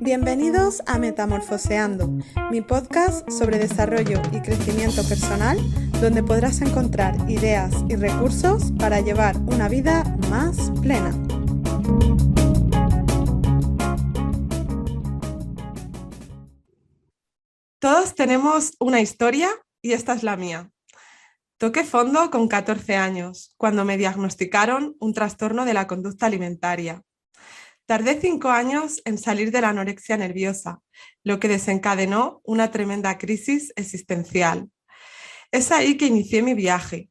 Bienvenidos a Metamorfoseando, mi podcast sobre desarrollo y crecimiento personal, donde podrás encontrar ideas y recursos para llevar una vida más plena. Todos tenemos una historia y esta es la mía. Toqué fondo con 14 años, cuando me diagnosticaron un trastorno de la conducta alimentaria. Tardé 5 años en salir de la anorexia nerviosa, lo que desencadenó una tremenda crisis existencial. Es ahí que inicié mi viaje.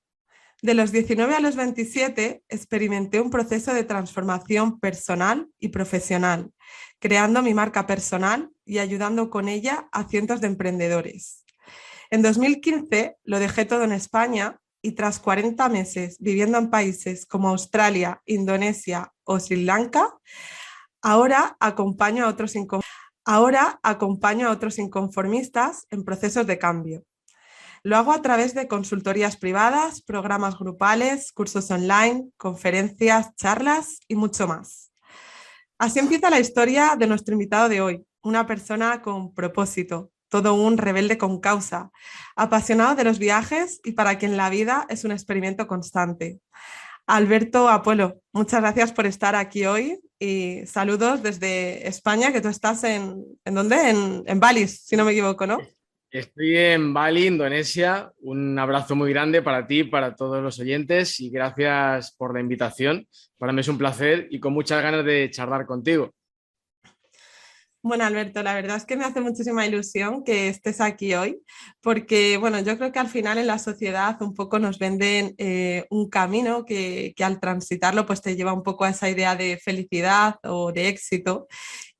De los 19 a los 27 experimenté un proceso de transformación personal y profesional, creando mi marca personal y ayudando con ella a cientos de emprendedores. En 2015 lo dejé todo en España y tras 40 meses viviendo en países como Australia, Indonesia o Sri Lanka, ahora acompaño a otros inconformistas en procesos de cambio. Lo hago a través de consultorías privadas, programas grupales, cursos online, conferencias, charlas y mucho más. Así empieza la historia de nuestro invitado de hoy, una persona con propósito, todo un rebelde con causa, apasionado de los viajes y para quien la vida es un experimento constante. Alberto Apolo, muchas gracias por estar aquí hoy y saludos desde España, que tú estás ¿en dónde? En Bali, si no me equivoco, ¿no? Estoy en Bali, Indonesia. Un abrazo muy grande para ti, para todos los oyentes y gracias por la invitación. Para mí es un placer y con muchas ganas de charlar contigo. Bueno, Alberto, la verdad es que me hace muchísima ilusión que estés aquí hoy, porque bueno, yo creo que al final en la sociedad un poco nos venden un camino que al transitarlo pues te lleva un poco a esa idea de felicidad o de éxito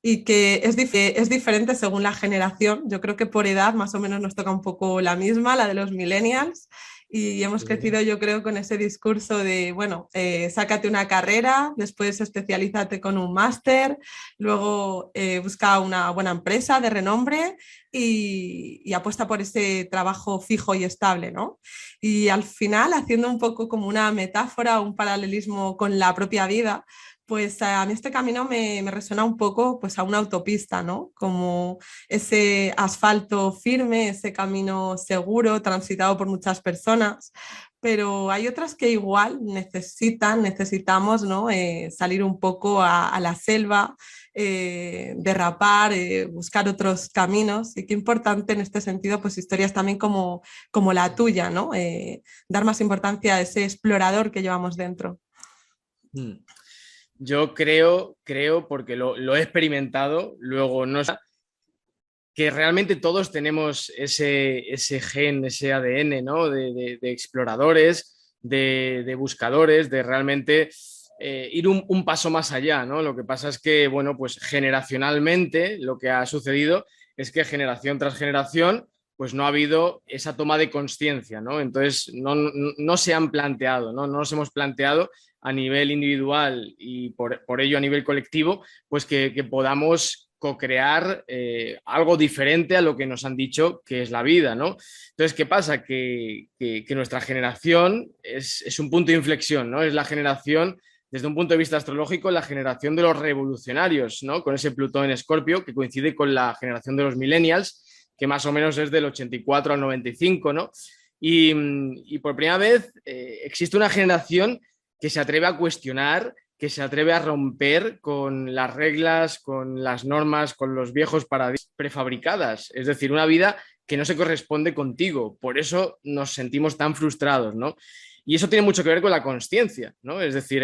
y que es diferente según la generación. Yo creo que por edad más o menos nos toca un poco la misma, la de los millennials, y hemos crecido yo creo con ese discurso de, bueno, sácate una carrera, después especialízate con un máster, luego busca una buena empresa de renombre y apuesta por ese trabajo fijo y estable, ¿no? Y al final, haciendo un poco como una metáfora o un paralelismo con la propia vida, pues a mí este camino me resuena un poco pues a una autopista, ¿no? Como ese asfalto firme, ese camino seguro, transitado por muchas personas, pero hay otras que igual necesitamos, ¿no? Salir un poco a la selva, derrapar, buscar otros caminos y qué importante en este sentido, pues historias también como la tuya, ¿no? Dar más importancia a ese explorador que llevamos dentro. Yo creo porque lo he experimentado, luego no sé, que realmente todos tenemos ese gen, ese ADN, ¿no? De exploradores, de buscadores, de realmente ir un paso más allá, ¿no? Lo que pasa es que, bueno, pues generacionalmente lo que ha sucedido es que generación tras generación pues no ha habido esa toma de conciencia, ¿no? Entonces no se han planteado, ¿no? No nos hemos planteado a nivel individual y por ello a nivel colectivo, pues que podamos co-crear algo diferente a lo que nos han dicho que es la vida, ¿no? Entonces, ¿qué pasa? Que nuestra generación es un punto de inflexión, ¿no? Es la generación, desde un punto de vista astrológico, la generación de los revolucionarios, ¿no? Con ese Plutón en Escorpio que coincide con la generación de los millennials, que más o menos es del 84 al 95, ¿no? Y por primera vez existe una generación que se atreve a cuestionar, que se atreve a romper con las reglas, con las normas, con los viejos paradigmas prefabricadas. Es decir, una vida que no se corresponde contigo. Por eso nos sentimos tan frustrados, ¿no? Y eso tiene mucho que ver con la consciencia, ¿no? Es decir,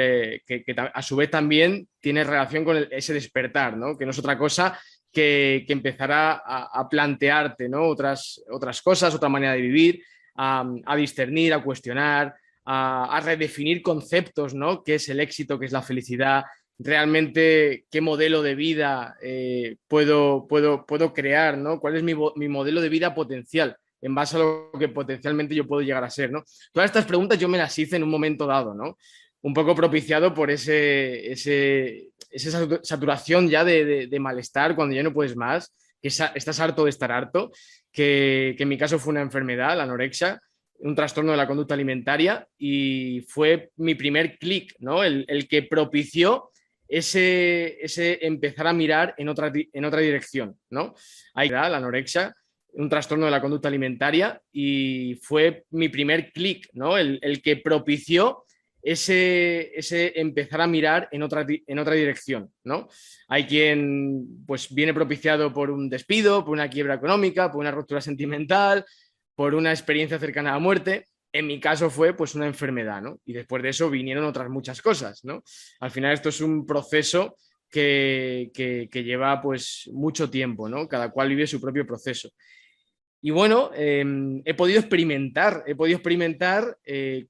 que a su vez también tiene relación con ese despertar, ¿no? Que no es otra cosa que empezar a plantearte, ¿no? Otras cosas, otra manera de vivir, a discernir, a cuestionar, a redefinir conceptos, ¿no? ¿Qué es el éxito? ¿Qué es la felicidad? Realmente, ¿qué modelo de vida puedo crear, ¿no? ¿Cuál es mi modelo de vida potencial en base a lo que potencialmente yo puedo llegar a ser, ¿no? Todas estas preguntas yo me las hice en un momento dado, ¿no? Un poco propiciado por esa saturación ya de malestar cuando ya no puedes más, que estás harto de estar harto, que en mi caso fue una enfermedad, la anorexia, un trastorno de la conducta alimentaria y fue mi primer clic, ¿no? El que propició ese empezar a mirar en otra dirección, ¿no? Hay la anorexia, un trastorno de la conducta alimentaria, y fue mi primer clic, ¿no? El que propició ese empezar a mirar en otra dirección, ¿no? Hay quien pues viene propiciado por un despido, por una quiebra económica, por una ruptura sentimental, por una experiencia cercana a la muerte. En mi caso fue pues una enfermedad, ¿no? Y después de eso vinieron otras muchas cosas, ¿no? Al final esto es un proceso que lleva pues mucho tiempo, ¿no? Cada cual vive su propio proceso. Y bueno, he podido experimentar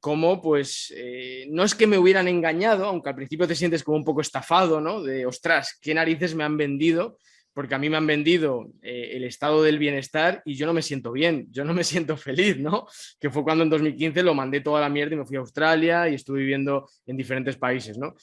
cómo, pues, no es que me hubieran engañado, aunque al principio te sientes como un poco estafado, ¿no? De, ostras, ¿qué narices me han vendido? Porque a mí me han vendido el estado del bienestar y yo no me siento bien, yo no me siento feliz, ¿no? Que fue cuando en 2015 lo mandé toda la mierda y me fui a Australia y estuve viviendo en diferentes países, ¿no?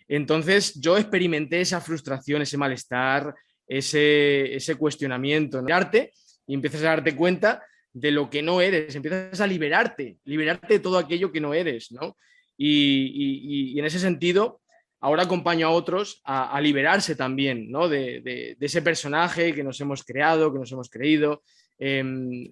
Entonces yo experimenté esa frustración, ese malestar, ese cuestionamiento en el arte, y empiezas a darte cuenta de lo que no eres, empiezas a liberarte de todo aquello que no eres, ¿no? Y en ese sentido, ahora acompaño a otros a liberarse también, ¿no? De ese personaje que nos hemos creado, que nos hemos creído,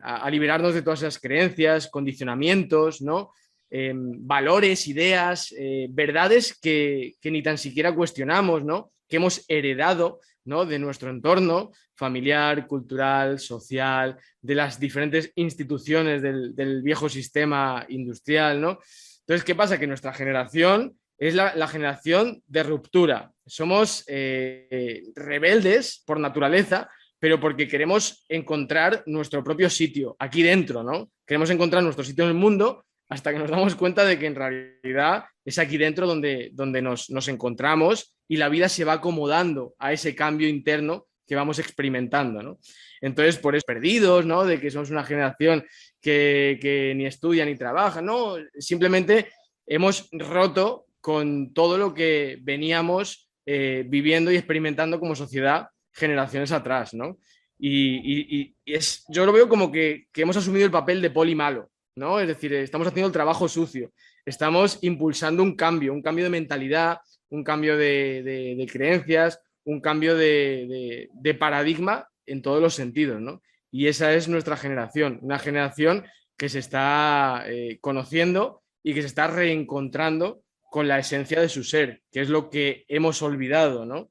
a liberarnos de todas esas creencias, condicionamientos, ¿no? Valores, ideas, verdades que ni tan siquiera cuestionamos, ¿no? Que hemos heredado, ¿no? De nuestro entorno familiar, cultural, social, de las diferentes instituciones del viejo sistema industrial, ¿no? Entonces, ¿qué pasa? Que nuestra generación es la generación de ruptura. Somos rebeldes por naturaleza, pero porque queremos encontrar nuestro propio sitio aquí dentro, ¿no? Queremos encontrar nuestro sitio en el mundo hasta que nos damos cuenta de que en realidad es aquí dentro donde nos encontramos, y la vida se va acomodando a ese cambio interno que vamos experimentando, ¿no? Entonces, por eso perdidos, ¿no? De que somos una generación que ni estudia ni trabaja, ¿no? Simplemente hemos roto con todo lo que veníamos viviendo y experimentando como sociedad generaciones atrás, ¿no? Yo lo veo como que hemos asumido el papel de poli malo, ¿no? Es decir, estamos haciendo el trabajo sucio, estamos impulsando un cambio de mentalidad, un cambio de creencias, un cambio de paradigma en todos los sentidos, ¿no? Y esa es nuestra generación, una generación que se está conociendo y que se está reencontrando con la esencia de su ser, que es lo que hemos olvidado, ¿no?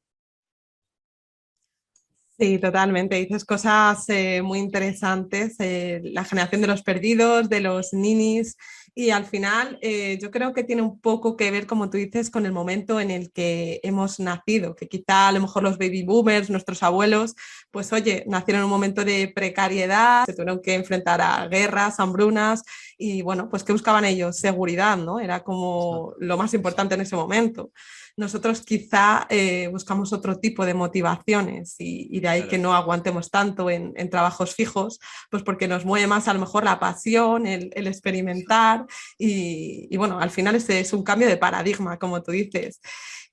Sí, totalmente. Dices cosas muy interesantes, la generación de los perdidos, de los ninis, y al final yo creo que tiene un poco que ver, como tú dices, con el momento en el que hemos nacido, que quizá a lo mejor los baby boomers, nuestros abuelos, pues oye, nacieron en un momento de precariedad, se tuvieron que enfrentar a guerras, hambrunas, y bueno, pues ¿qué buscaban ellos? Seguridad, ¿no? Era como lo más importante en ese momento. Nosotros quizá buscamos otro tipo de motivaciones, y de ahí claro, que no aguantemos tanto en trabajos fijos, pues porque nos mueve más a lo mejor la pasión, el experimentar, y bueno, al final ese es un cambio de paradigma, como tú dices.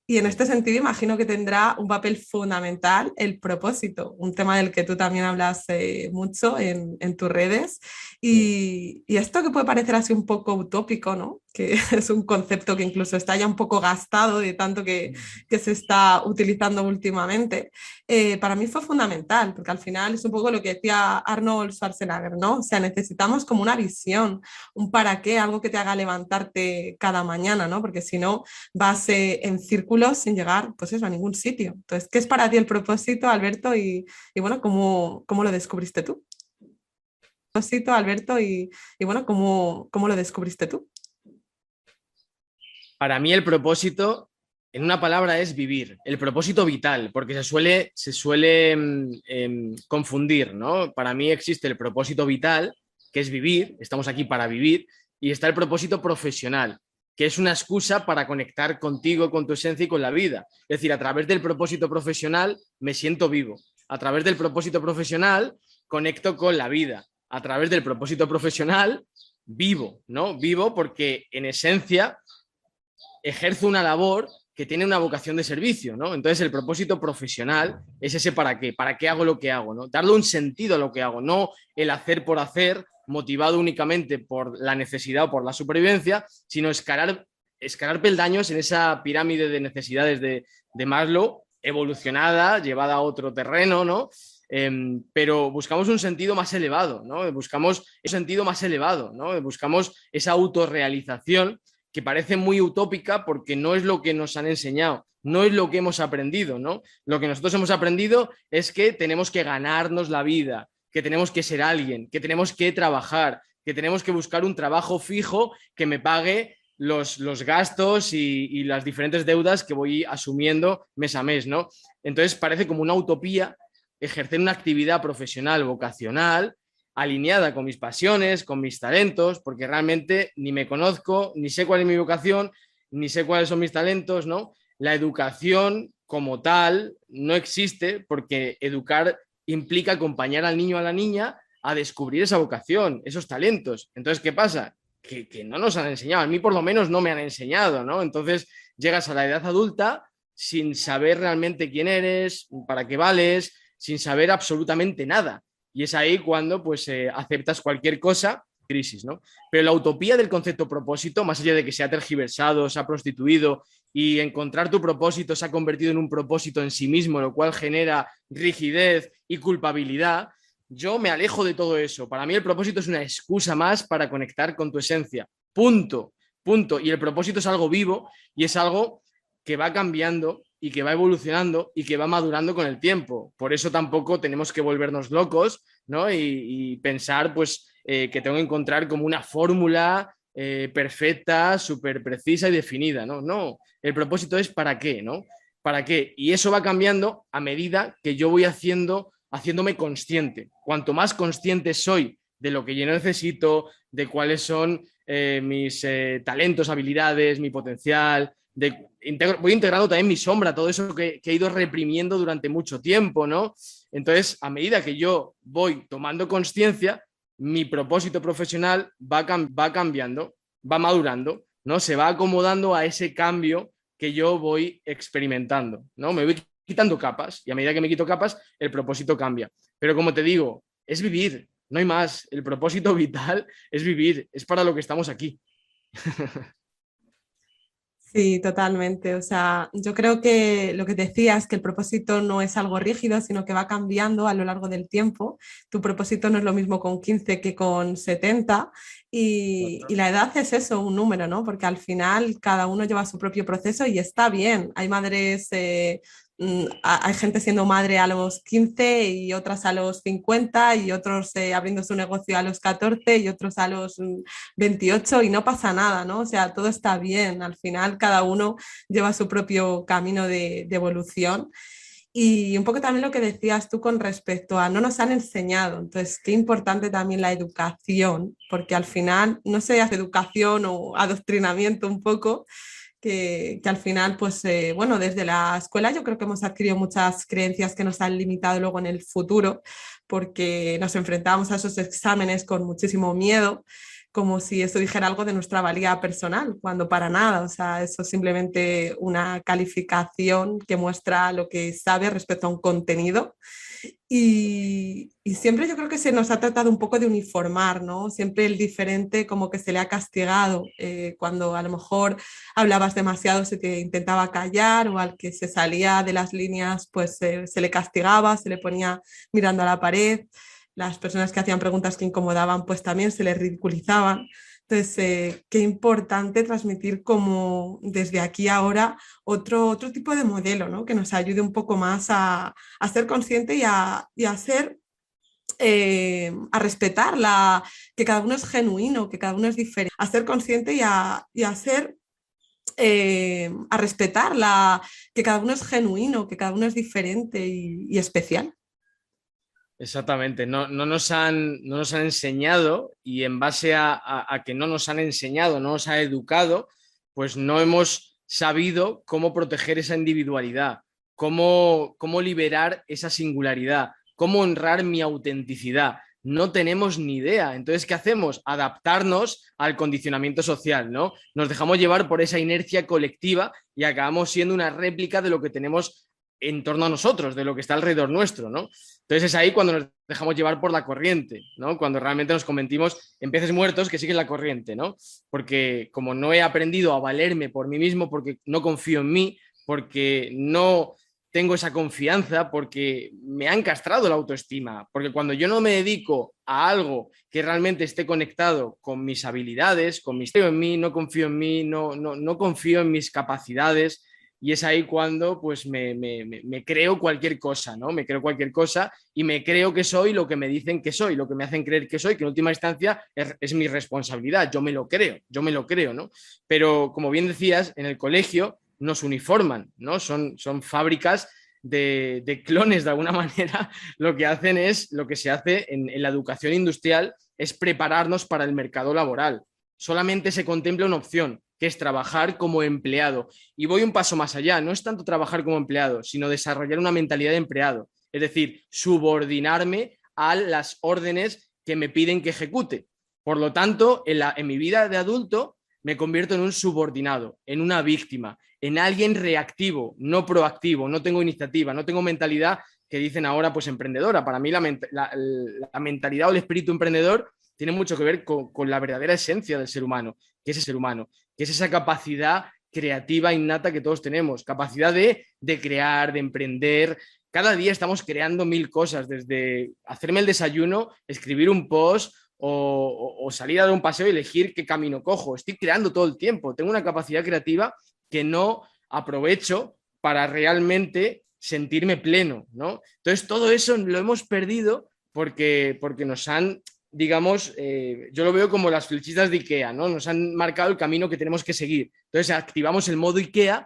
Y en este sentido imagino que tendrá un papel fundamental el propósito, un tema del que tú también hablas mucho en tus redes. Y esto que puede parecer así un poco utópico, ¿no? Que es un concepto que incluso está ya un poco gastado de tanto que se está utilizando últimamente, para mí fue fundamental, porque al final es un poco lo que decía Arnold Schwarzenegger, ¿no? O sea, necesitamos como una visión, un para qué, algo que te haga levantarte cada mañana, ¿no? Porque si no, vas en círculos sin llegar, pues eso, a ningún sitio. Entonces, ¿qué es para ti el propósito, Alberto? Y bueno, ¿cómo lo descubriste tú? Propósito, Alberto, y bueno, ¿cómo lo descubriste tú? Para mí el propósito, en una palabra, es vivir. El propósito vital, porque se suele confundir, ¿no? Para mí existe el propósito vital, que es vivir, estamos aquí para vivir, y está el propósito profesional, que es una excusa para conectar contigo, con tu esencia y con la vida. Es decir, a través del propósito profesional me siento vivo. A través del propósito profesional conecto con la vida. A través del propósito profesional vivo, ¿no? Vivo porque en esencia ejerzo una labor que tiene una vocación de servicio, ¿no? Entonces el propósito profesional es ese para qué hago lo que hago, ¿no? Darle un sentido a lo que hago, no el hacer por hacer, motivado únicamente por la necesidad o por la supervivencia, sino escalar peldaños en esa pirámide de necesidades de Maslow, evolucionada, llevada a otro terreno, ¿no? Pero buscamos un sentido más elevado, ¿no? Buscamos un sentido más elevado, ¿no? Buscamos esa autorrealización que parece muy utópica porque no es lo que nos han enseñado, no es lo que hemos aprendido, ¿no? Lo que nosotros hemos aprendido es que tenemos que ganarnos la vida, que tenemos que ser alguien, que tenemos que trabajar, que tenemos que buscar un trabajo fijo que me pague los gastos y las diferentes deudas que voy asumiendo mes a mes, ¿no? Entonces parece como una utopía ejercer una actividad profesional, vocacional, alineada con mis pasiones, con mis talentos, porque realmente ni me conozco, ni sé cuál es mi vocación, ni sé cuáles son mis talentos, ¿no? La educación como tal no existe porque educar implica acompañar al niño o a la niña a descubrir esa vocación, esos talentos. Entonces, ¿qué pasa? Que no nos han enseñado, a mí por lo menos no me han enseñado, ¿no? Entonces llegas a la edad adulta sin saber realmente quién eres, para qué vales, sin saber absolutamente nada. Y es ahí cuando pues aceptas cualquier cosa, crisis, ¿no? Pero la utopía del concepto propósito, más allá de que se ha tergiversado, se ha prostituido y encontrar tu propósito se ha convertido en un propósito en sí mismo, lo cual genera rigidez y culpabilidad, yo me alejo de todo eso. Para mí el propósito es una excusa más para conectar con tu esencia. Punto, punto. Y el propósito es algo vivo y es algo que va cambiando y que va evolucionando y que va madurando con el tiempo. Por eso tampoco tenemos que volvernos locos, ¿no? Y pensar pues que tengo que encontrar como una fórmula perfecta, súper precisa y definida, ¿no? No, el propósito es para qué, ¿no? ¿Para qué? Y eso va cambiando a medida que yo voy haciéndome consciente. Cuanto más consciente soy de lo que yo necesito, de cuáles son mis talentos, habilidades, mi potencial, voy integrando también mi sombra, todo eso que he ido reprimiendo durante mucho tiempo, ¿no? Entonces, a medida que yo voy tomando conciencia, mi propósito profesional va cambiando, va madurando, ¿no? Se va acomodando a ese cambio que yo voy experimentando, ¿no? Me voy quitando capas y a medida que me quito capas, el propósito cambia. Pero como te digo, es vivir, no hay más. El propósito vital es vivir, es para lo que estamos aquí. Sí, totalmente. O sea, yo creo que lo que decías, que el propósito no es algo rígido, sino que va cambiando a lo largo del tiempo. Tu propósito no es lo mismo con 15 que con 70 y la edad es eso, un número, ¿no? Porque al final cada uno lleva su propio proceso y está bien. Hay madres, hay gente siendo madre a los 15 y otras a los 50 y otros abriendo su negocio a los 14 y otros a los 28 y no pasa nada, ¿no? O sea, todo está bien. Al final cada uno lleva su propio camino de evolución. Y un poco también lo que decías tú con respecto a no nos han enseñado. Entonces, qué importante también la educación, porque al final no se hace educación o adoctrinamiento un poco, que al final, pues bueno, desde la escuela yo creo que hemos adquirido muchas creencias que nos han limitado luego en el futuro, porque nos enfrentamos a esos exámenes con muchísimo miedo, como si eso dijera algo de nuestra valía personal, cuando para nada, o sea, eso es simplemente una calificación que muestra lo que sabe respecto a un contenido y siempre yo creo que se nos ha tratado un poco de uniformar, ¿no? Siempre el diferente como que se le ha castigado. Cuando a lo mejor hablabas demasiado se te intentaba callar o al que se salía de las líneas pues se le castigaba, se le ponía mirando a la pared. Las personas que hacían preguntas que incomodaban pues también se les ridiculizaban. Entonces, qué importante transmitir como desde aquí ahora otro tipo de modelo, ¿no? Que nos ayude un poco más a ser consciente y a ser, a respetar que cada uno es genuino, que cada uno es diferente, a ser consciente y a ser, a respetar que cada uno es genuino, que cada uno es diferente y especial. Exactamente, no nos han enseñado y en base a que no nos han enseñado, no nos ha educado, pues no hemos sabido cómo proteger esa individualidad, cómo liberar esa singularidad, cómo honrar mi autenticidad. No tenemos ni idea. Entonces, ¿qué hacemos? Adaptarnos al condicionamiento social, ¿no? Nos dejamos llevar por esa inercia colectiva y acabamos siendo una réplica de lo que tenemos en torno a nosotros, de lo que está alrededor nuestro, ¿no? Entonces es ahí cuando nos dejamos llevar por la corriente, ¿no? Cuando realmente nos convertimos en peces muertos que siguen la corriente, ¿no? Porque como no he aprendido a valerme por mí mismo, porque no confío en mí, porque no tengo esa confianza, porque me han castrado la autoestima, porque cuando yo no me dedico a algo que realmente esté conectado con mis habilidades, con mis... en mí, no confío en mí, no confío en mis capacidades, y es ahí cuando pues me creo cualquier cosa, ¿no? Me creo cualquier cosa y me creo que soy lo que me dicen que soy, lo que me hacen creer que soy, que en última instancia es mi responsabilidad, yo me lo creo, ¿no? Pero como bien decías, en el colegio nos uniforman, ¿no? Son fábricas de clones de alguna manera. Lo que hacen es, lo que se hace en la educación industrial es prepararnos para el mercado laboral. Solamente se contempla una opción, que es trabajar como empleado. Y voy un paso más allá, no es tanto trabajar como empleado, sino desarrollar una mentalidad de empleado. Es decir, subordinarme a las órdenes que me piden que ejecute. Por lo tanto, en mi vida de adulto me convierto en un subordinado, en una víctima, en alguien reactivo, no proactivo, no tengo iniciativa, no tengo mentalidad que dicen ahora pues emprendedora. Para mí la mentalidad o el espíritu emprendedor tiene mucho que ver con la verdadera esencia del ser humano, que es el ser humano, que es esa capacidad creativa innata que todos tenemos, capacidad de crear, de emprender. Cada día estamos creando mil cosas, desde hacerme el desayuno, escribir un post o salir a dar un paseo y elegir qué camino cojo. Estoy creando todo el tiempo, tengo una capacidad creativa que no aprovecho para realmente sentirme pleno, ¿no? Entonces todo eso lo hemos perdido porque nos han, digamos, yo lo veo como las flechitas de IKEA, ¿no? Nos han marcado el camino que tenemos que seguir. Entonces activamos el modo IKEA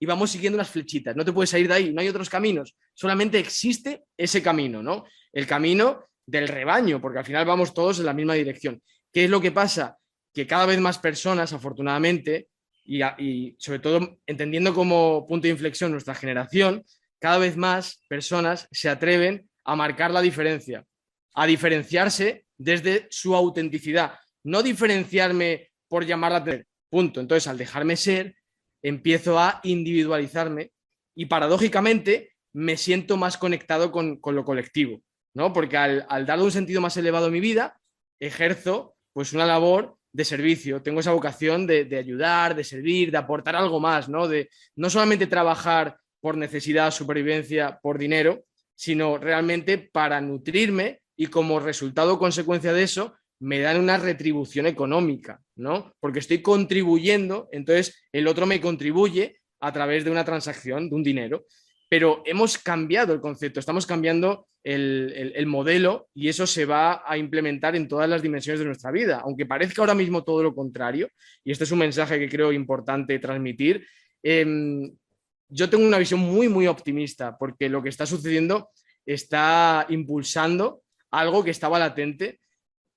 y vamos siguiendo las flechitas. No te puedes salir de ahí, no hay otros caminos. Solamente existe ese camino, ¿no? El camino del rebaño, porque al final vamos todos en la misma dirección. ¿Qué es lo que pasa? Que cada vez más personas, afortunadamente, y sobre todo entendiendo como punto de inflexión nuestra generación, cada vez más personas se atreven a marcar la diferencia, a diferenciarse desde su autenticidad, no diferenciarme por llamarla a tener, punto. Entonces, al dejarme ser, empiezo a individualizarme y paradójicamente me siento más conectado con lo colectivo, ¿no? Porque al darle un sentido más elevado a mi vida, ejerzo pues una labor de servicio, tengo esa vocación de ayudar, de servir, de aportar algo más, ¿no? De no solamente trabajar por necesidad, supervivencia, por dinero, sino realmente para nutrirme y como resultado o consecuencia de eso me dan una retribución económica, ¿no? Porque estoy contribuyendo, entonces el otro me contribuye a través de una transacción, de un dinero. Pero hemos cambiado el concepto, estamos cambiando el modelo y eso se va a implementar en todas las dimensiones de nuestra vida, aunque parezca ahora mismo todo lo contrario, y este es un mensaje que creo importante transmitir. Yo tengo una visión muy, muy optimista porque lo que está sucediendo está impulsando algo que estaba latente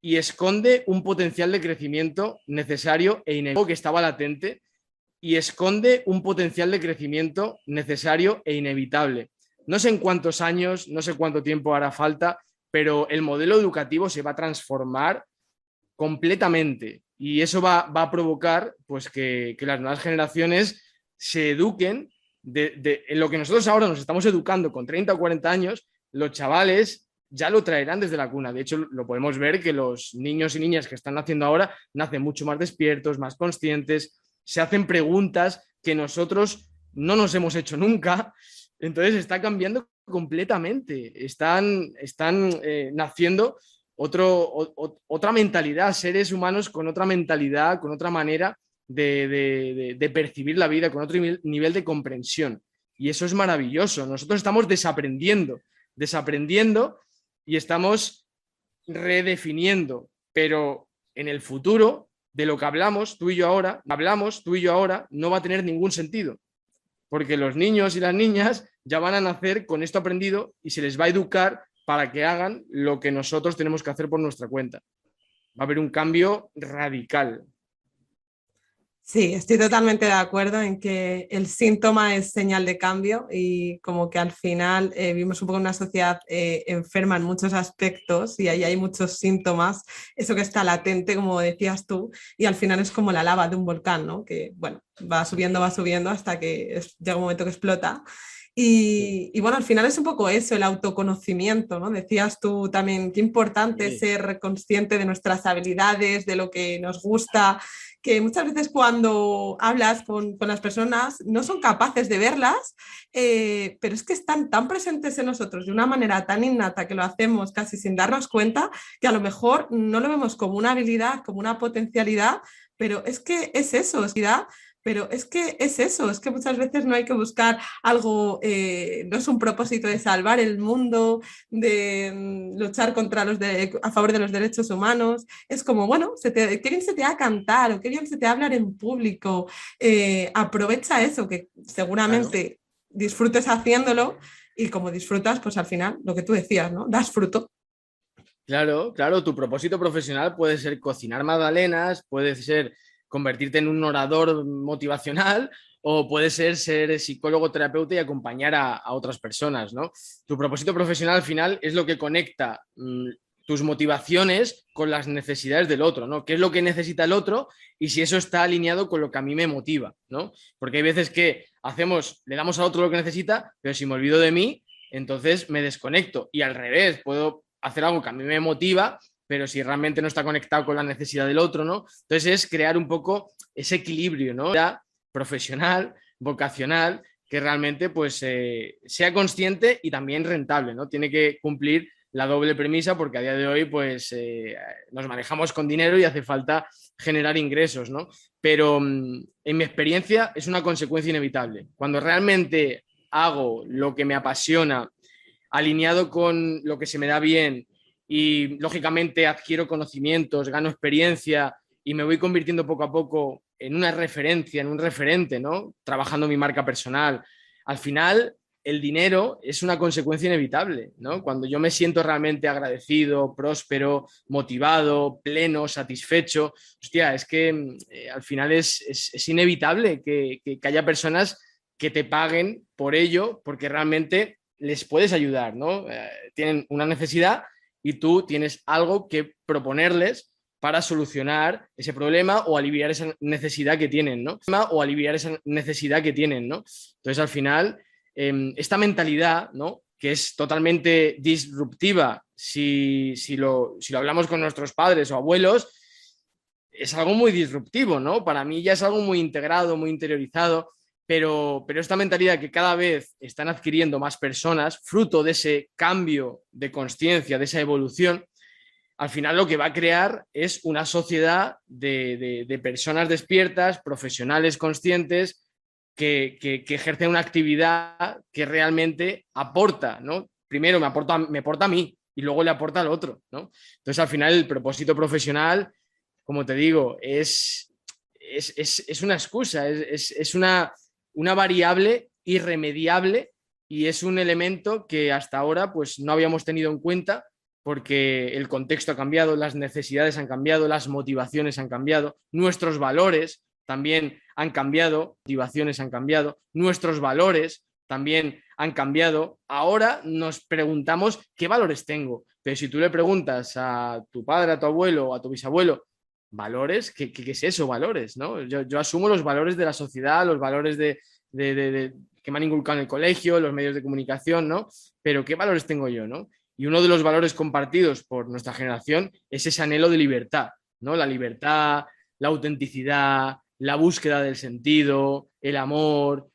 y esconde un potencial de crecimiento necesario e inevitable que estaba latente y esconde un potencial de crecimiento necesario e inevitable. No sé en cuántos años, no sé cuánto tiempo hará falta, pero el modelo educativo se va a transformar completamente y eso va a provocar pues, que las nuevas generaciones se eduquen en lo que nosotros ahora nos estamos educando con 30 o 40 años, los chavales ya lo traerán desde la cuna. De hecho, lo podemos ver que los niños y niñas que están naciendo ahora nacen mucho más despiertos, más conscientes, se hacen preguntas que nosotros no nos hemos hecho nunca. Entonces está cambiando completamente. Están naciendo otra mentalidad, seres humanos con otra mentalidad, con otra manera de percibir la vida, con otro nivel de comprensión. Y eso es maravilloso. Nosotros estamos desaprendiendo y estamos redefiniendo, pero en el futuro de lo que hablamos tú y yo ahora, no va a tener ningún sentido, porque los niños y las niñas ya van a nacer con esto aprendido y se les va a educar para que hagan lo que nosotros tenemos que hacer por nuestra cuenta. Va a haber un cambio radical. Sí, estoy totalmente de acuerdo en que el síntoma es señal de cambio y como que al final vivimos un poco en una sociedad enferma en muchos aspectos y ahí hay muchos síntomas, eso que está latente, como decías tú, y al final es como la lava de un volcán, ¿no? Que bueno, va subiendo hasta que llega un momento que explota. Y bueno, al final es un poco eso, el autoconocimiento, ¿no? Decías tú también qué importante es Sí, ser consciente de nuestras habilidades, de lo que nos gusta, que muchas veces cuando hablas con las personas no son capaces de verlas, pero es que están tan presentes en nosotros de una manera tan innata que lo hacemos casi sin darnos cuenta, que a lo mejor no lo vemos como una habilidad, como una potencialidad, pero es que es eso, es vida. Pero es que es eso, es que muchas veces no hay que buscar algo, no es un propósito de salvar el mundo, de luchar contra a favor de los derechos humanos. Es como, bueno, qué bien se te va a cantar o qué bien se te va a hablar en público. Aprovecha eso, que claro. seguramente disfrutes haciéndolo y como disfrutas, pues al final, lo que tú decías, ¿no? Das fruto. Claro, claro, tu propósito profesional puede ser cocinar magdalenas, puede ser convertirte en un orador motivacional o puede ser psicólogo, terapeuta y acompañar a otras personas, ¿no? Tu propósito profesional al final es lo que conecta tus motivaciones con las necesidades del otro, ¿no? ¿Qué es lo que necesita el otro y si eso está alineado con lo que a mí me motiva, ¿no? Porque hay veces que le damos al otro lo que necesita, pero si me olvido de mí, entonces me desconecto y al revés, puedo hacer algo que a mí me motiva, pero si realmente no está conectado con la necesidad del otro, ¿no? Entonces es crear un poco ese equilibrio, ¿no? Ya profesional, vocacional, que realmente pues sea consciente y también rentable, ¿no? Tiene que cumplir la doble premisa porque a día de hoy pues nos manejamos con dinero y hace falta generar ingresos, ¿no? Pero en mi experiencia es una consecuencia inevitable. Cuando realmente hago lo que me apasiona alineado con lo que se me da bien y lógicamente adquiero conocimientos, gano experiencia y me voy convirtiendo poco a poco en una referencia, en un referente, ¿no? Trabajando mi marca personal. Al final, el dinero es una consecuencia inevitable, ¿no? Cuando yo me siento realmente agradecido, próspero, motivado, pleno, satisfecho, hostia, es que al final es inevitable que haya personas que te paguen por ello, porque realmente les puedes ayudar, ¿no? Tienen una necesidad y tú tienes algo que proponerles para solucionar ese problema o aliviar esa necesidad que tienen, ¿no? O aliviar esa necesidad que tienen, ¿no? Entonces, al final, esta mentalidad, ¿no? Que es totalmente disruptiva si lo hablamos con nuestros padres o abuelos, es algo muy disruptivo, ¿no? Para mí ya es algo muy integrado, muy interiorizado, pero esta mentalidad que cada vez están adquiriendo más personas, fruto de ese cambio de conciencia, de esa evolución, al final lo que va a crear es una sociedad de personas despiertas, profesionales conscientes, que ejercen una actividad que realmente aporta, ¿no? Primero me aporta a mí y luego le aporta al otro, ¿no? Entonces, al final, el propósito profesional, como te digo, es una excusa, es una variable irremediable y es un elemento que hasta ahora pues, no habíamos tenido en cuenta porque el contexto ha cambiado, las necesidades han cambiado, las motivaciones han cambiado, nuestros valores también han cambiado, motivaciones han cambiado, nuestros valores también han cambiado. Ahora nos preguntamos qué valores tengo, pero si tú le preguntas a tu padre, a tu abuelo o a tu bisabuelo, ¿valores? ¿Qué es eso, valores? ¿No? Yo asumo los valores de la sociedad, los valores que me han inculcado en el colegio, los medios de comunicación, ¿no? Pero ¿qué valores tengo yo, no? Y uno de los valores compartidos por nuestra generación es ese anhelo de libertad, ¿no? La libertad, la autenticidad, la búsqueda del sentido, el amor,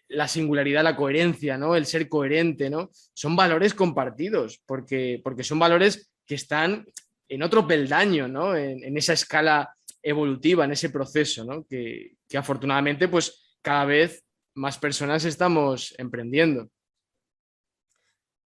la singularidad, la coherencia, ¿no? El ser coherente, ¿no? Son valores compartidos porque son valores que están en otro peldaño, ¿no? En esa escala evolutiva, en ese proceso, ¿no? Que afortunadamente, pues cada vez más personas estamos emprendiendo.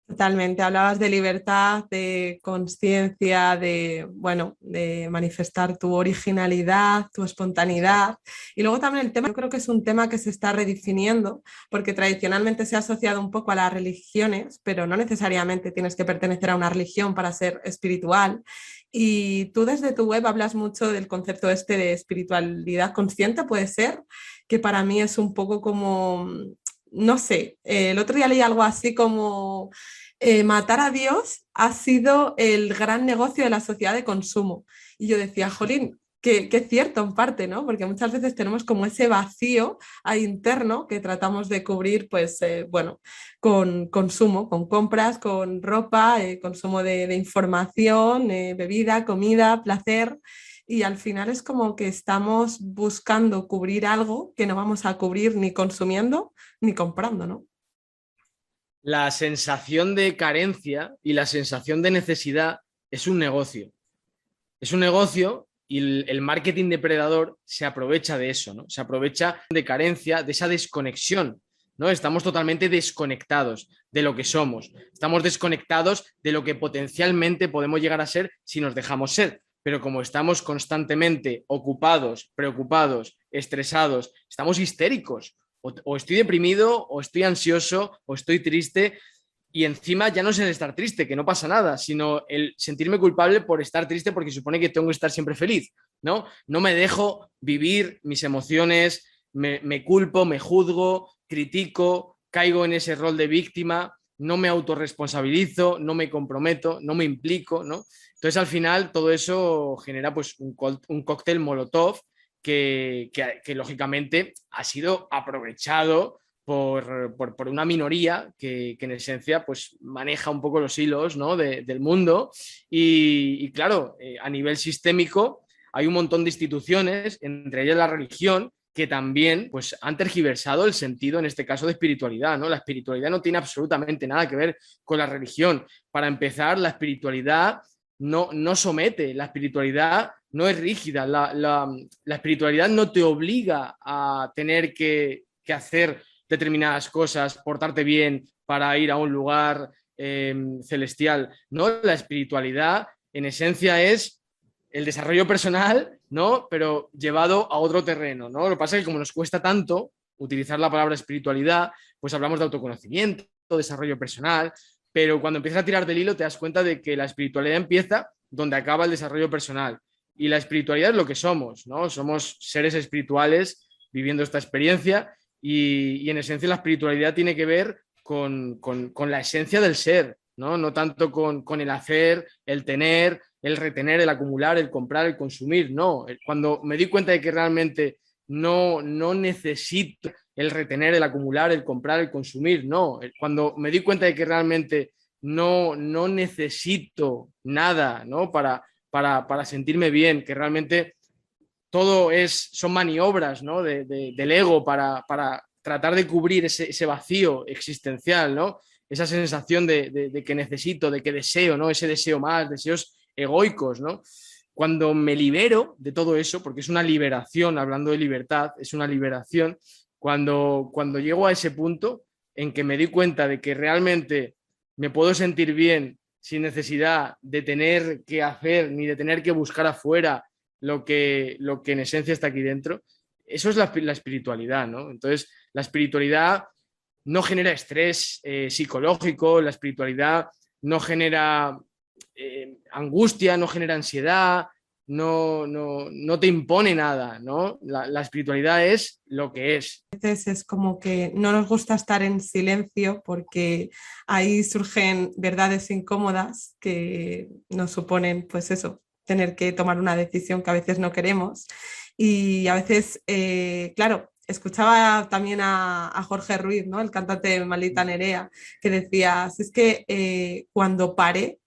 Totalmente, hablabas de libertad, de conciencia, de, bueno, de manifestar tu originalidad, tu espontaneidad. Y luego también el tema, yo creo que es un tema que se está redefiniendo, porque tradicionalmente se ha asociado un poco a las religiones, pero no necesariamente tienes que pertenecer a una religión para ser espiritual. Y tú desde tu web hablas mucho del concepto este de espiritualidad consciente, puede ser, que para mí es un poco como, no sé, el otro día leí algo así como matar a Dios ha sido el gran negocio de la sociedad de consumo. Y yo decía, jolín, que es cierto en parte, ¿no? Porque muchas veces tenemos como ese vacío ahí interno que tratamos de cubrir, pues, bueno, con consumo, con compras, con ropa, consumo de información, bebida, comida, placer. Y al final es como que estamos buscando cubrir algo que no vamos a cubrir ni consumiendo ni comprando, ¿no? La sensación de carencia y la sensación de necesidad es un negocio. Es un negocio y el marketing depredador se aprovecha de eso, ¿no? Se aprovecha de carencia, de esa desconexión, ¿no? Estamos totalmente desconectados de lo que somos. Estamos desconectados de lo que potencialmente podemos llegar a ser si nos dejamos ser. Pero como estamos constantemente ocupados, preocupados, estresados, estamos histéricos. O estoy deprimido, o estoy ansioso, o estoy triste, y encima ya no es el estar triste, que no pasa nada, sino el sentirme culpable por estar triste porque supone que tengo que estar siempre feliz, ¿no? No me dejo vivir mis emociones, me culpo, me juzgo, critico, caigo en ese rol de víctima, no me autorresponsabilizo, no me comprometo, no me implico, ¿no? Entonces al final todo eso genera pues un cóctel molotov que lógicamente ha sido aprovechado por una minoría que en esencia pues maneja un poco los hilos, ¿no? Del mundo y claro, a nivel sistémico hay un montón de instituciones, entre ellas la religión, que también pues, han tergiversado el sentido, en este caso, de espiritualidad, ¿no? La espiritualidad no tiene absolutamente nada que ver con la religión. Para empezar, la espiritualidad no somete, la espiritualidad no es rígida, la espiritualidad no te obliga a tener que hacer determinadas cosas, portarte bien para ir a un lugar celestial. No, la espiritualidad en esencia es el desarrollo personal, ¿no? Pero llevado a otro terreno, ¿no? Lo que pasa es que como nos cuesta tanto utilizar la palabra espiritualidad, pues hablamos de autoconocimiento, desarrollo personal, pero cuando empiezas a tirar del hilo te das cuenta de que la espiritualidad empieza donde acaba el desarrollo personal. Y la espiritualidad es lo que somos, ¿no? Somos seres espirituales viviendo esta experiencia y en esencia la espiritualidad tiene que ver con la esencia del ser, ¿no? No tanto con el hacer, el tener, el retener, el acumular, el comprar, el consumir, no. Cuando me di cuenta de que realmente no necesito el retener, el acumular, el comprar, el consumir, no. Cuando me di cuenta de que realmente no necesito nada, ¿no? Para sentirme bien, que realmente todo son maniobras, ¿no? Del ego para tratar de cubrir ese vacío existencial, ¿no? Esa sensación de que necesito, de que deseo, ¿no? Ese deseo más, deseos egoicos, ¿no? Cuando me libero de todo eso, porque es una liberación, hablando de libertad, es una liberación, cuando llego a ese punto en que me di cuenta de que realmente me puedo sentir bien sin necesidad de tener que hacer ni de tener que buscar afuera lo que en esencia está aquí dentro, eso es la espiritualidad, ¿no? Entonces, la espiritualidad no genera estrés psicológico, la espiritualidad no genera angustia, no genera ansiedad, no te impone nada, ¿no? La espiritualidad es lo que es. A veces es como que no nos gusta estar en silencio porque ahí surgen verdades incómodas que nos suponen, pues eso, tener que tomar una decisión que a veces no queremos. Y a veces, claro, escuchaba también a Jorge Ruiz, ¿no? El cantante de Maldita Nerea, que decía, si es que cuando paré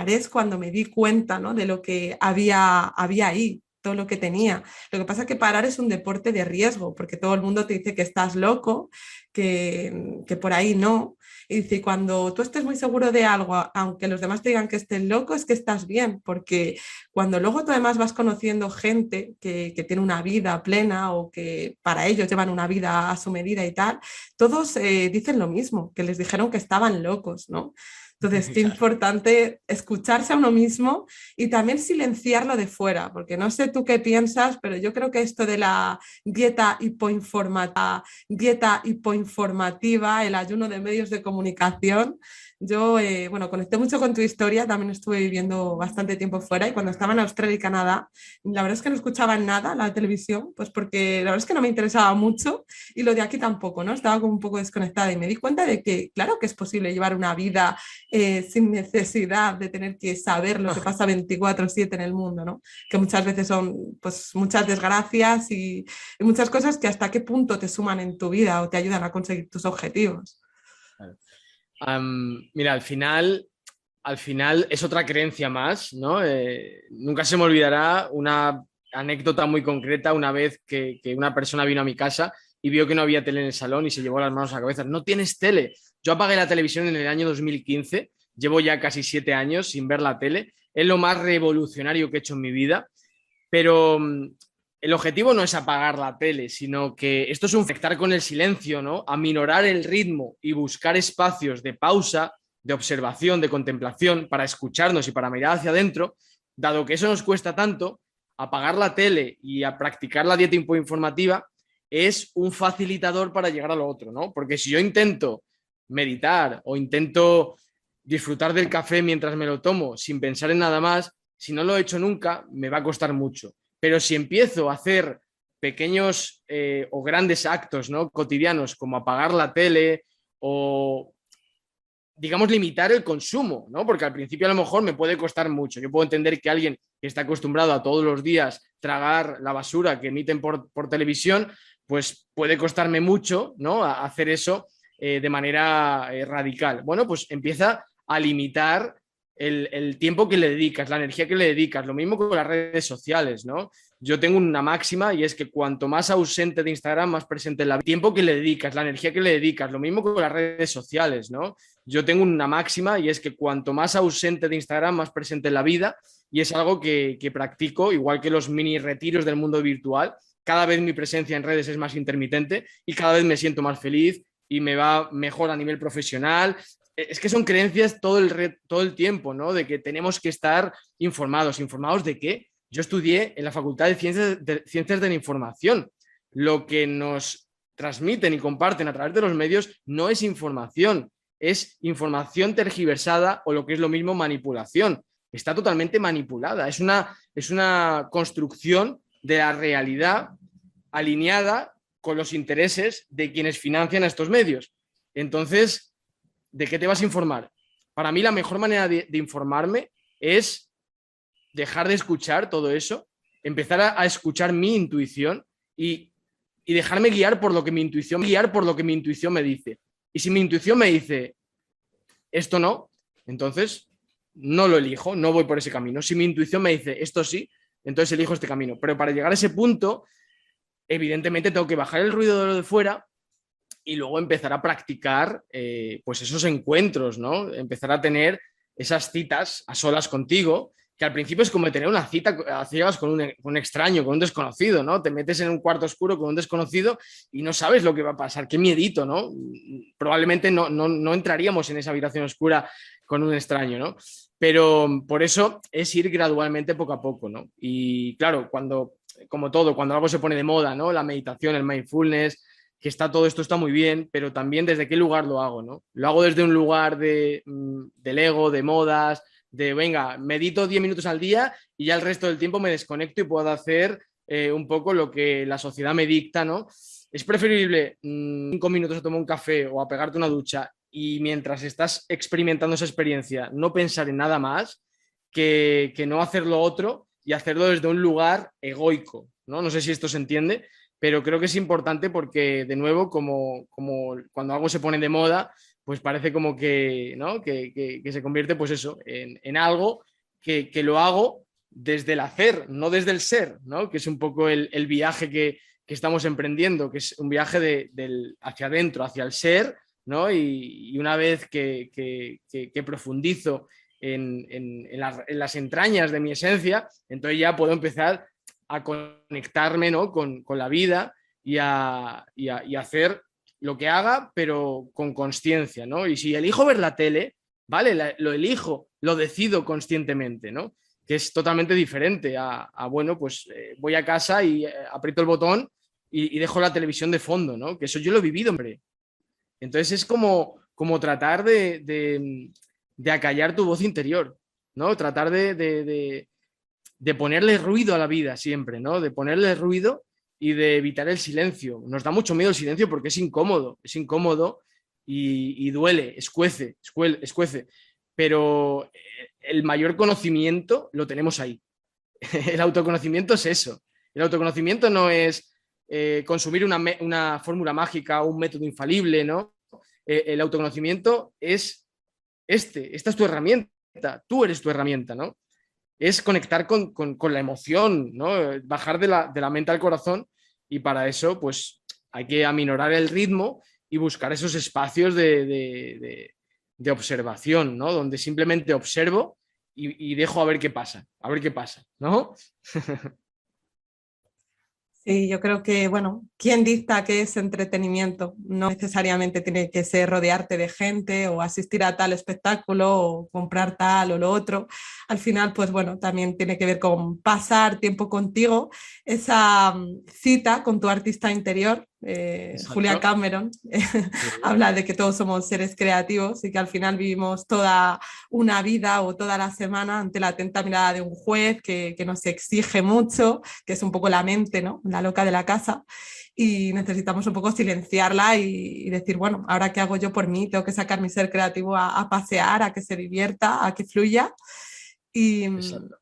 es cuando me di cuenta, ¿no? De lo que había ahí, todo lo que tenía. Lo que pasa es que parar es un deporte de riesgo, porque todo el mundo te dice que estás loco, que por ahí no. Y dice, cuando tú estés muy seguro de algo, aunque los demás te digan que estés loco, es que estás bien, porque cuando luego tú además vas conociendo gente que tiene una vida plena o que para ellos llevan una vida a su medida y tal, todos dicen lo mismo, que les dijeron que estaban locos, ¿no? Entonces, qué Claro. importante escucharse a uno mismo y también silenciarlo de fuera, porque no sé tú qué piensas, pero yo creo que esto de la dieta hipoinformativa, el ayuno de medios de comunicación, yo, bueno, conecté mucho con tu historia, también estuve viviendo bastante tiempo fuera y cuando estaba en Australia y Canadá, la verdad es que no escuchaba nada la televisión, pues porque la verdad es que no me interesaba mucho y lo de aquí tampoco, ¿no? Estaba como un poco desconectada y me di cuenta de que, claro que es posible llevar una vida sin necesidad de tener que saber lo que pasa 24/7 en el mundo, ¿no? Que muchas veces son pues, muchas desgracias y muchas cosas que hasta qué punto te suman en tu vida o te ayudan a conseguir tus objetivos. Mira, al final es otra creencia más, ¿no? Nunca se me olvidará una anécdota muy concreta una vez que una persona vino a mi casa y vio que no había tele en el salón y se llevó las manos a la cabeza. No tienes tele. Yo apagué la televisión en el año 2015, llevo ya casi 7 años sin ver la tele. Es lo más revolucionario que he hecho en mi vida, pero el objetivo no es apagar la tele, sino que esto es un conectar con el silencio, ¿no? Aminorar el ritmo y buscar espacios de pausa, de observación, de contemplación, para escucharnos y para mirar hacia adentro. Dado que eso nos cuesta tanto, apagar la tele y a practicar la dieta informativa es un facilitador para llegar a lo otro, ¿no? Porque si yo intento meditar o intento disfrutar del café mientras me lo tomo sin pensar en nada más, si no lo he hecho nunca, me va a costar mucho. Pero si empiezo a hacer pequeños o grandes actos, ¿no? Cotidianos, como apagar la tele o, digamos, limitar el consumo, ¿no? Porque al principio a lo mejor me puede costar mucho. Yo puedo entender que alguien que está acostumbrado a todos los días tragar la basura que emiten por televisión, pues puede costarme mucho, ¿no? A hacer eso de manera radical. Bueno, pues empieza a limitar el tiempo que le dedicas, la energía que le dedicas. Lo mismo con las redes sociales, ¿no? Yo tengo una máxima y es que cuanto más ausente de Instagram, más presente en la vida. El tiempo que le dedicas, la energía que le dedicas. Lo mismo con las redes sociales, ¿no? Yo tengo una máxima y es que cuanto más ausente de Instagram, más presente en la vida. Y es algo que practico, igual que los mini retiros del mundo virtual. Cada vez mi presencia en redes es más intermitente y cada vez me siento más feliz y me va mejor a nivel profesional. Es que son creencias todo el tiempo, ¿no? De que tenemos que estar informados. ¿Informados de qué? Yo estudié en la Facultad de Ciencias de la Información. Lo que nos transmiten y comparten a través de los medios no es información tergiversada o lo que es lo mismo manipulación. Está totalmente manipulada. Es una construcción de la realidad alineada con los intereses de quienes financian a estos medios. Entonces, ¿de qué te vas a informar? Para mí la mejor manera de informarme es dejar de escuchar todo eso, empezar a escuchar mi intuición y dejarme guiar por lo que mi intuición me dice. Y si mi intuición me dice esto no, entonces no lo elijo, no voy por ese camino. Si mi intuición me dice esto sí, entonces elijo este camino. Pero para llegar a ese punto, evidentemente tengo que bajar el ruido de lo de fuera y luego empezar a practicar pues esos encuentros, ¿no? Empezar a tener esas citas a solas contigo, que al principio es como tener una cita a ciegas con un extraño, con un desconocido, ¿no? Te metes en un cuarto oscuro con un desconocido y no sabes lo que va a pasar, qué miedito, ¿no? Probablemente no entraríamos en esa habitación oscura con un extraño, ¿no? Pero por eso es ir gradualmente poco a poco, ¿no? Y claro, como todo, cuando algo se pone de moda, ¿no? La meditación, el mindfulness, que todo esto está muy bien, pero también desde qué lugar lo hago, ¿no? Lo hago desde un lugar del ego, de modas, de venga, medito 10 minutos al día y ya el resto del tiempo me desconecto y puedo hacer un poco lo que la sociedad me dicta, ¿no? Es preferible 5 minutos a tomar un café o a pegarte una ducha y mientras estás experimentando esa experiencia no pensar en nada más que no hacer lo otro y hacerlo desde un lugar egoico, ¿no? No sé si esto se entiende, pero creo que es importante porque, de nuevo, como cuando algo se pone de moda, pues parece como que, ¿no? que se convierte, pues eso, en algo que lo hago desde el hacer, no desde el ser, ¿no? Que es un poco el viaje que estamos emprendiendo, que es un viaje hacia adentro, hacia el ser, ¿no? Y una vez que profundizo en las entrañas de mi esencia, entonces ya puedo empezar a conectarme, ¿no? con la vida y a hacer lo que haga, pero con consciencia, ¿no? Y si elijo ver la tele, vale, lo elijo, lo decido conscientemente, ¿no? Que es totalmente diferente bueno, pues voy a casa y aprieto el botón y dejo la televisión de fondo, ¿no? Que eso yo lo he vivido, hombre. Entonces es como tratar de acallar tu voz interior, ¿no? Tratar de ponerle ruido a la vida siempre, ¿no? De ponerle ruido y de evitar el silencio. Nos da mucho miedo el silencio porque es incómodo y duele, escuece. pero el mayor conocimiento lo tenemos ahí. El autoconocimiento es eso. El autoconocimiento no es consumir una fórmula mágica o un método infalible, ¿no? El autoconocimiento es esta es tu herramienta, tú eres tu herramienta, ¿no? Es conectar con la emoción, ¿no? Bajar de la mente al corazón, y para eso, pues, hay que aminorar el ritmo y buscar esos espacios de observación, ¿no? Donde simplemente observo y dejo a ver qué pasa, ¿no? Sí, yo creo que, bueno, ¿quién dicta qué es entretenimiento? No necesariamente tiene que ser rodearte de gente o asistir a tal espectáculo o comprar tal o lo otro. Al final, pues bueno, también tiene que ver con pasar tiempo contigo, esa cita con tu artista interior. Julia Exacto. Cameron Sí, habla de que todos somos seres creativos y que al final vivimos toda una vida o toda la semana ante la atenta mirada de un juez que nos exige mucho, que es un poco la mente, ¿no? La loca de la casa, y necesitamos un poco silenciarla y decir, bueno, ahora qué hago yo por mí, tengo que sacar mi ser creativo a pasear, a que se divierta, a que fluya. Y, exacto.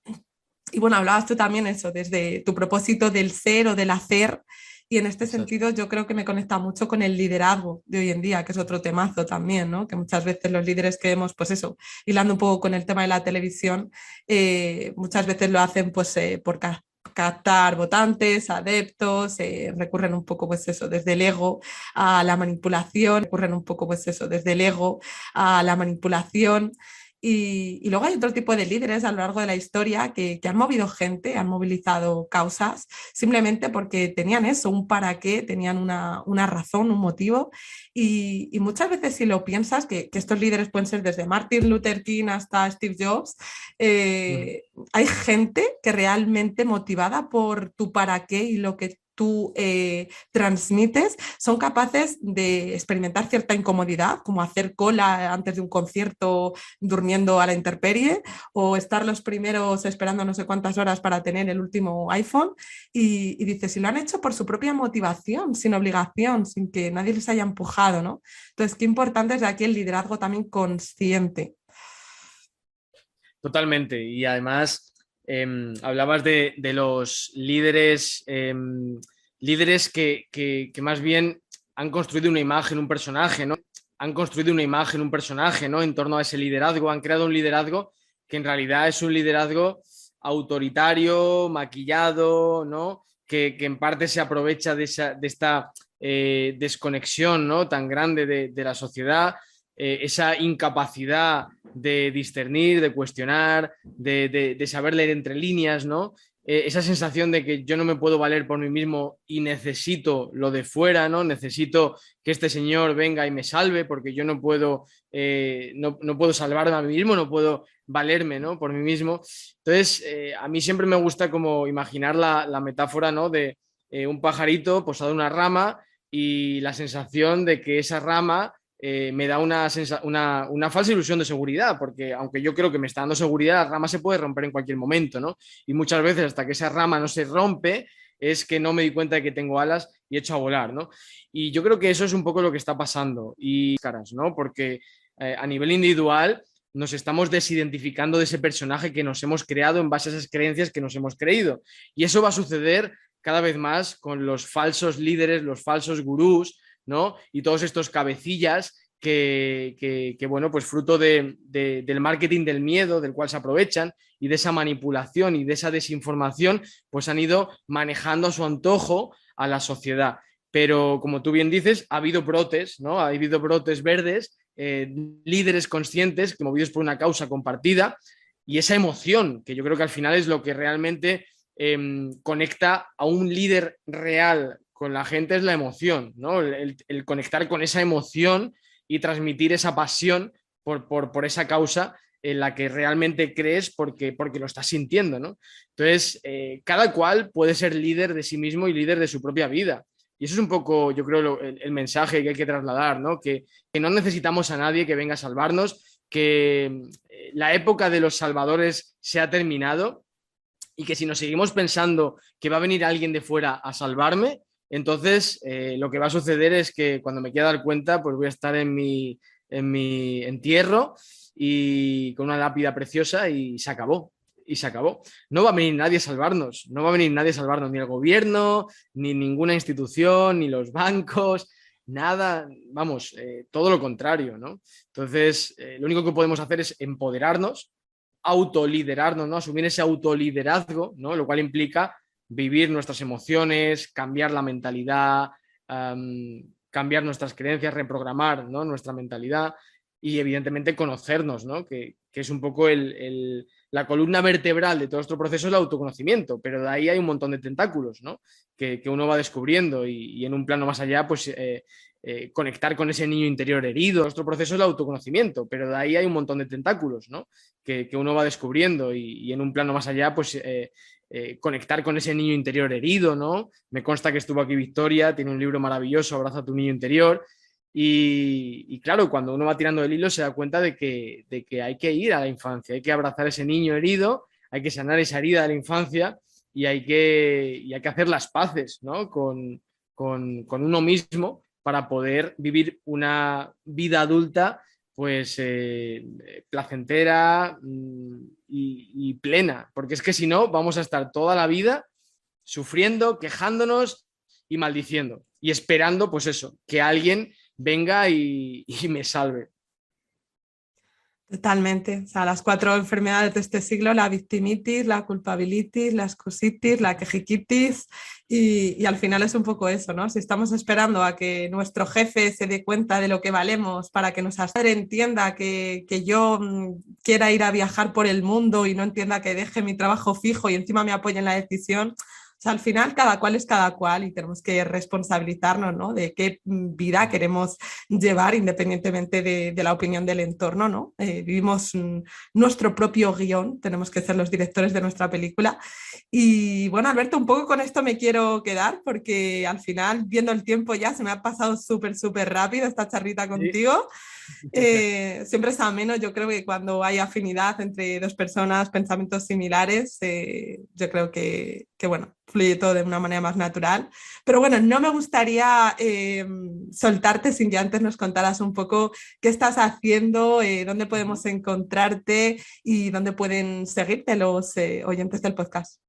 y bueno, hablabas tú también eso, desde tu propósito del ser o del hacer. Y en este Exacto. sentido yo creo que me conecta mucho con el liderazgo de hoy en día, que es otro temazo también, ¿no? Que muchas veces los líderes que vemos, pues eso, hilando un poco con el tema de la televisión, muchas veces lo hacen pues por captar votantes, adeptos, recurren un poco pues eso, desde el ego a la manipulación, recurren un poco pues eso, desde el ego a la manipulación. Y luego hay otro tipo de líderes a lo largo de la historia que han movido gente, han movilizado causas, simplemente porque tenían eso, un para qué, tenían una razón, un motivo. Y muchas veces si lo piensas, que estos líderes pueden ser desde Martin Luther King hasta Steve Jobs, Mm. hay gente que realmente motivada por tu para qué y lo que tú transmites, son capaces de experimentar cierta incomodidad, como hacer cola antes de un concierto durmiendo a la intemperie o estar los primeros esperando no sé cuántas horas para tener el último iPhone y dice, si lo han hecho por su propia motivación, sin obligación, sin que nadie les haya empujado, ¿no? Entonces, qué importante es de aquí el liderazgo también consciente. Totalmente. Y además, hablabas de los líderes, líderes que más bien han construido una imagen, un personaje, ¿no? Han construido una imagen, un personaje, ¿no? En torno a ese liderazgo, han creado un liderazgo que en realidad es un liderazgo autoritario, maquillado, ¿no? Que en parte se aprovecha de esta desconexión, ¿no? Tan grande de la sociedad, esa incapacidad de discernir, de cuestionar, de saber leer entre líneas, ¿no? Esa sensación de que yo no me puedo valer por mí mismo y necesito lo de fuera, ¿no? Necesito que este señor venga y me salve porque yo no puedo, no puedo salvarme a mí mismo, no puedo valerme, ¿no? Por mí mismo. Entonces, a mí siempre me gusta como imaginar la metáfora, ¿no? De un pajarito posado en una rama y la sensación de que esa rama me da una falsa ilusión de seguridad, porque aunque yo creo que me está dando seguridad, la rama se puede romper en cualquier momento, ¿no? Y muchas veces hasta que esa rama no se rompe es que no me di cuenta de que tengo alas y echo a volar, ¿no? Y yo creo que eso es un poco lo que está pasando, y caras, ¿no? Porque a nivel individual nos estamos desidentificando de ese personaje que nos hemos creado en base a esas creencias que nos hemos creído. Y eso va a suceder cada vez más con los falsos líderes, los falsos gurús, ¿no? Y todos estos cabecillas bueno, pues fruto del marketing del miedo, del cual se aprovechan, y de esa manipulación y de esa desinformación, pues han ido manejando a su antojo a la sociedad. Pero como tú bien dices, ha habido brotes, ¿no? Ha habido brotes verdes, líderes conscientes, que movidos por una causa compartida, y esa emoción, que yo creo que al final es lo que realmente conecta a un líder real con la gente, es la emoción, ¿no? El conectar con esa emoción y transmitir esa pasión por esa causa en la que realmente crees porque lo estás sintiendo, ¿no? Entonces, cada cual puede ser líder de sí mismo y líder de su propia vida. Y eso es un poco, yo creo, el mensaje que hay que trasladar, ¿no? Que no necesitamos a nadie que venga a salvarnos, que la época de los salvadores se ha terminado y que si nos seguimos pensando que va a venir alguien de fuera a salvarme, entonces lo que va a suceder es que cuando me quiera dar cuenta, pues voy a estar en mi entierro y con una lápida preciosa y se acabó. Y se acabó. No va a venir nadie a salvarnos, no va a venir nadie a salvarnos, ni el gobierno, ni ninguna institución, ni los bancos, nada, vamos, todo lo contrario, ¿no? Entonces, lo único que podemos hacer es empoderarnos, autoliderarnos, ¿no? Asumir ese autoliderazgo, ¿no? Lo cual implica vivir nuestras emociones, cambiar la mentalidad, cambiar nuestras creencias, reprogramar, ¿no? Nuestra mentalidad y evidentemente conocernos, ¿no? Que es un poco la columna vertebral de todo nuestro proceso, es el autoconocimiento, pero de ahí hay un montón de tentáculos, ¿no? Que uno va descubriendo y en un plano más allá, pues conectar con ese niño interior herido. Nuestro proceso es el autoconocimiento, pero de ahí hay un montón de tentáculos, ¿no? Que uno va descubriendo y en un plano más allá, pues conectar con ese niño interior herido, ¿no? Me consta que estuvo aquí Victoria, tiene un libro maravilloso, Abraza a tu niño interior. Y claro, cuando uno va tirando del hilo se da cuenta de que hay que ir a la infancia, hay que abrazar a ese niño herido, hay que sanar esa herida de la infancia y hay que hacer las paces, ¿no? con uno mismo para poder vivir una vida adulta pues placentera y plena, porque es que si no vamos a estar toda la vida sufriendo, quejándonos y maldiciendo y esperando pues eso, que alguien venga y me salve. Totalmente. O sea, las 4 enfermedades de este siglo, la victimitis, la culpabilitis, la excusitis, la quejiquitis y al final es un poco eso, ¿no? Si estamos esperando a que nuestro jefe se dé cuenta de lo que valemos para que nuestra madre entienda que yo quiera ir a viajar por el mundo y no entienda que deje mi trabajo fijo y encima me apoye en la decisión. O sea, al final cada cual es cada cual y tenemos que responsabilizarnos, ¿no? De qué vida queremos llevar independientemente de la opinión del entorno, ¿no? Vivimos nuestro propio guión, tenemos que ser los directores de nuestra película. Y bueno, Alberto, un poco con esto me quiero quedar porque al final, viendo el tiempo ya, se me ha pasado súper, súper rápido esta charrita Sí. contigo. Siempre es ameno, yo creo que cuando hay afinidad entre dos personas, pensamientos similares, yo creo que, bueno, fluye todo de una manera más natural. Pero bueno, no me gustaría soltarte sin que antes nos contaras un poco qué estás haciendo, dónde podemos encontrarte y dónde pueden seguirte los oyentes del podcast.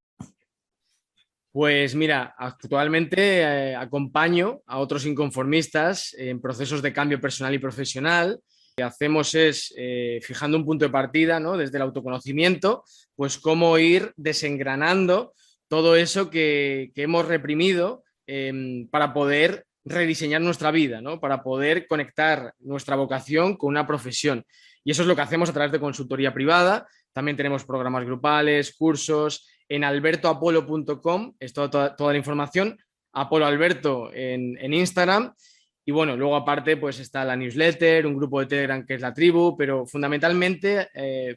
Pues mira, actualmente acompaño a otros inconformistas en procesos de cambio personal y profesional. Lo que hacemos es, fijando un punto de partida, ¿no? Desde el autoconocimiento, pues cómo ir desengranando todo eso que hemos reprimido para poder rediseñar nuestra vida, ¿no? Para poder conectar nuestra vocación con una profesión. Y eso es lo que hacemos a través de consultoría privada. También tenemos programas grupales, cursos en albertoapolo.com, es toda la información, Apolo Alberto en Instagram. Y bueno, luego aparte pues está la newsletter, un grupo de Telegram que es la tribu, pero fundamentalmente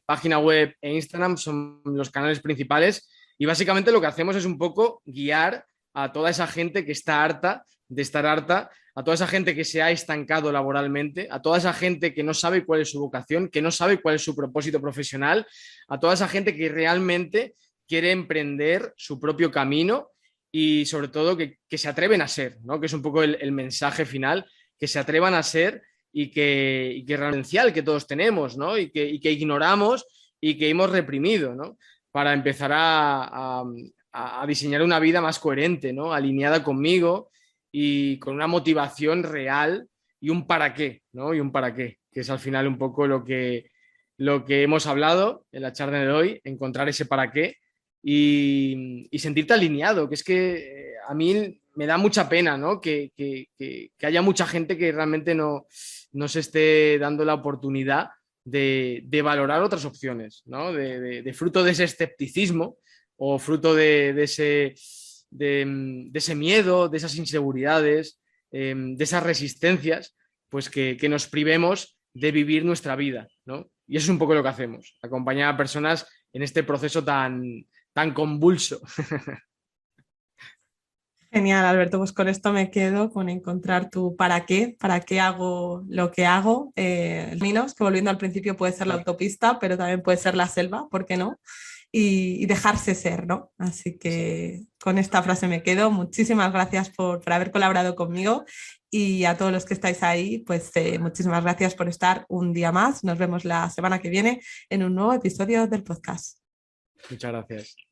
página web e Instagram son los canales principales y básicamente lo que hacemos es un poco guiar a toda esa gente que está harta de estar harta, a toda esa gente que se ha estancado laboralmente, a toda esa gente que no sabe cuál es su vocación, que no sabe cuál es su propósito profesional, a toda esa gente que realmente quiere emprender su propio camino y sobre todo que se atreven a ser, ¿no? Que es un poco el mensaje final, que se atrevan a ser y que renuncial que todos tenemos, ¿no? Y que ignoramos y que hemos reprimido, ¿no? Para empezar a diseñar una vida más coherente, ¿no? Alineada conmigo y con una motivación real y un para qué, ¿no? Y un para qué, que es al final un poco lo que hemos hablado en la charla de hoy, encontrar ese para qué y sentirte alineado, que es que a mí me da mucha pena, ¿no? Que haya mucha gente que realmente no se esté dando la oportunidad de valorar otras opciones, ¿no? De fruto de ese escepticismo o fruto de ese miedo, de esas inseguridades, de esas resistencias, pues que nos privemos de vivir nuestra vida, ¿no? Y eso es un poco lo que hacemos, acompañar a personas en este proceso tan convulso. Genial, Alberto, pues con esto me quedo, con encontrar tu para qué hago lo que hago. Caminos, que volviendo al principio puede ser la autopista, pero también puede ser la selva, ¿por qué no? y dejarse ser, ¿no? Así que con esta frase me quedo. Muchísimas gracias por haber colaborado conmigo y a todos los que estáis ahí, pues muchísimas gracias por estar un día más. Nos vemos la semana que viene en un nuevo episodio del podcast. Muchas gracias.